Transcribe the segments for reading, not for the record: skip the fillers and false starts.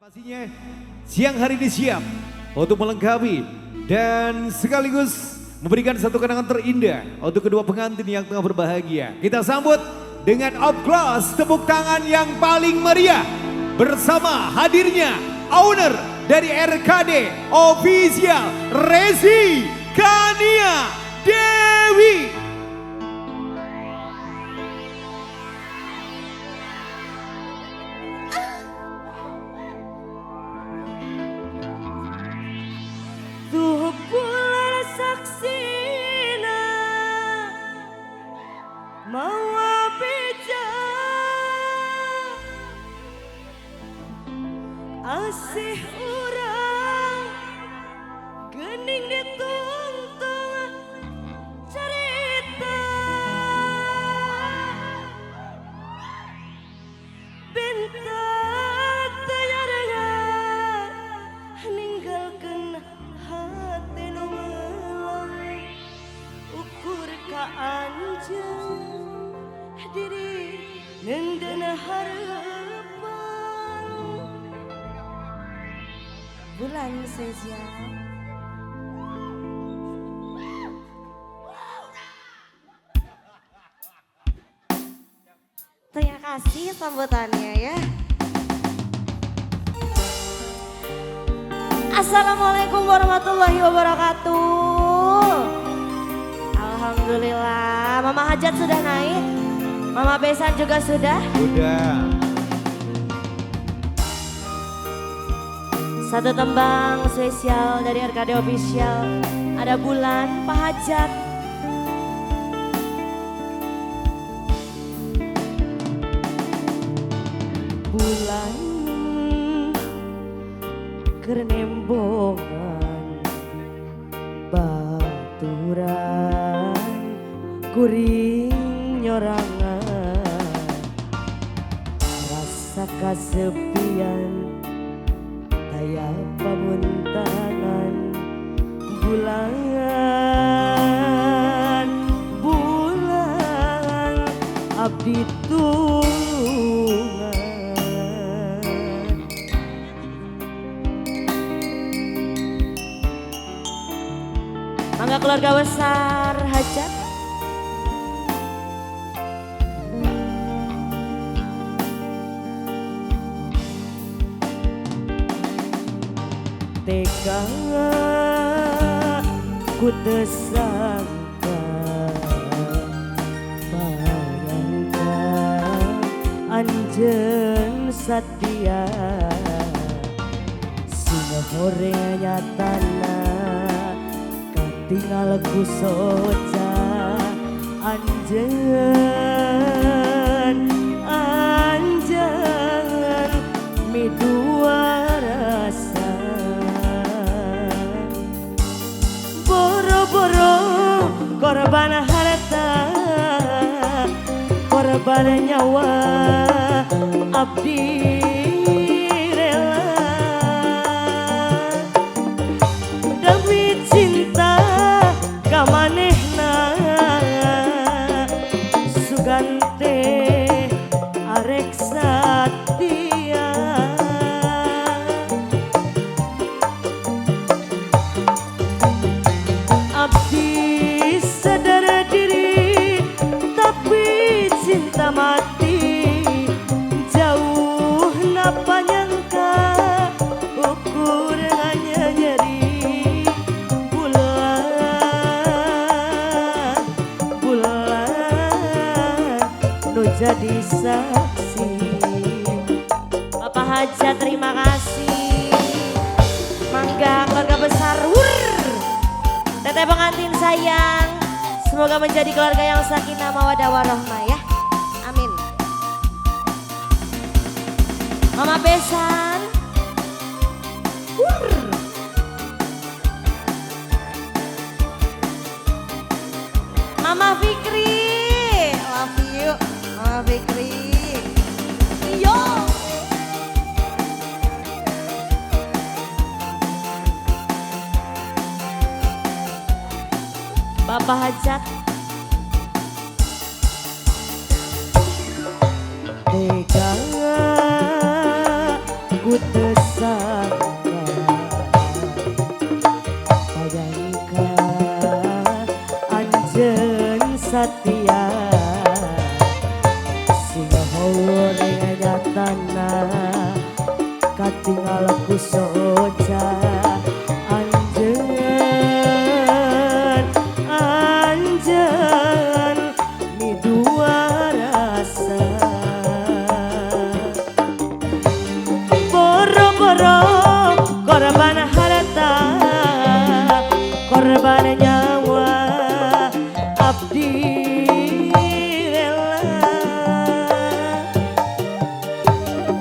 Pastinya siang hari ini siap untuk melengkapi dan sekaligus memberikan satu kenangan terindah untuk kedua pengantin yang tengah berbahagia. Kita sambut dengan applause, tepuk tangan yang paling meriah bersama hadirnya owner dari RKD Official, Rezi Kania Dewi. Tuh bulan saksina mawa beja asih urang gening ditungtung cerita bintang tayarang ninggalkeun hati nu melang ukur ka anjeun diri nendana harapan bulan spesial. Terima kasih sambutannya ya. Assalamualaikum warahmatullahi wabarakatuh. Alhamdulillah, Mama Hajat sudah naik, Mama Besan juga sudah. Udah. Satu tembang spesial dari RKD Official. Ada Bulan, Pak Hajat. Bulan kerembongan baturan kuring nyorangan rasa kasepian aya pamuntanan bulan bulan abdi tulungan. Mangga keluarga besar Hajat. Tega ku teu sangka barangka anjeun satia sing horeng nyatana katinggal ku soca anjeun anjeun midua rasa boro-boro korban harta korban nyawa abdi rela demi cinta ka manehna sugante arek satia abdi sadar diri tapi cinta mati jauh napa nyangka ukur hanya nyeri bulan bulan nu jadi saksi. Bapak Hajat terima kasih. Mangga keluarga besar teteh pengantin sayang, semoga menjadi keluarga yang sakinah mawaddah warahmah ya. Amin. Mama Besan. Mama Fikri. Love you. Mama Fikri. Yo. Bapak Hajat. Tega ku tersangka payangka anjeun satia sing horeng nyatana katinggal ku soja anjeun mi dua rasa boro-boro korban harta korban nyawa abdi rela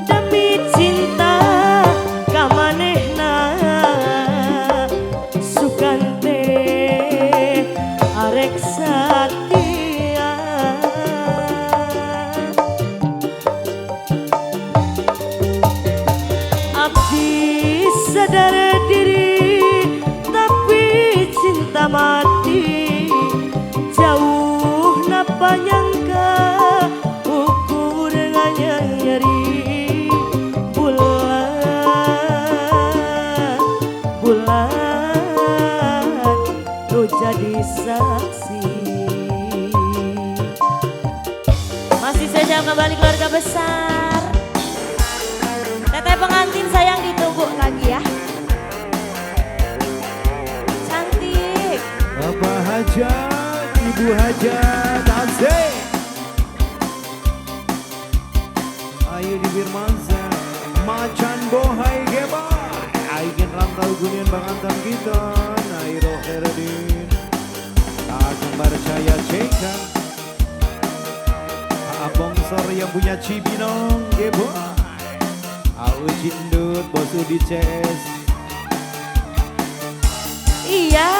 demi cinta ka manehna sukante arek satia abdi sadar diri tapi cinta mati jauh napa nyangka ukur nganyang nyeri bulan lu jadi saksi. Masih saja kembali keluarga besar. Teteh pengantin sayang ditunggu lagi ya. Cantik. Bapak hajat, ibu hajat, asik. Ayo di Firmansa, macan bohai gebai. Aikin rantau gunian bangantan kita, Nairo Heredin. Tak kembar saya cekan. Abang Sor yang punya Cibinong gebai. Au cindut bos di CS. Iya.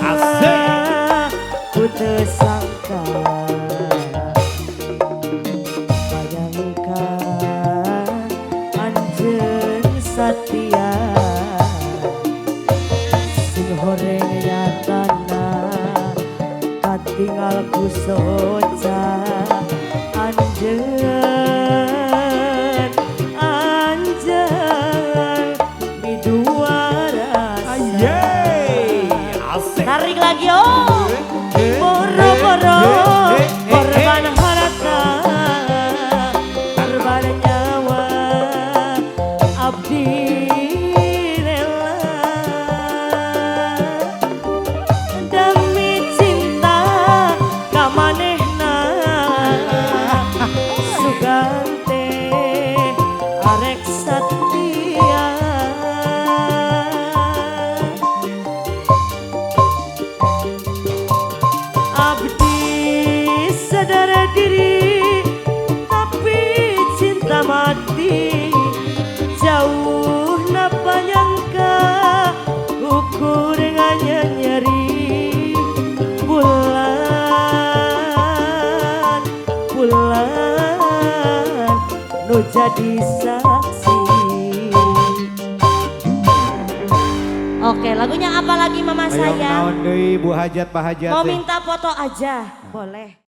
Asik. Ku tersangka payangka anjeun satia sing horeng nyatana katinggal ku soca anjeun mi dua rasa. Tarik lagi oh, boro-boro korban harta korban nyawa abdi rela demi cinta ka manehna sugante arek satia. Sadar diri tapi cinta mati jauh napa nyangka ukur nganyang nyeri bulan nu jadi saksi. Oke, lagunya apa lagi mama Ayo sayang? naon deui Bu Hajat Pak Hajat. Mau minta foto aja boleh.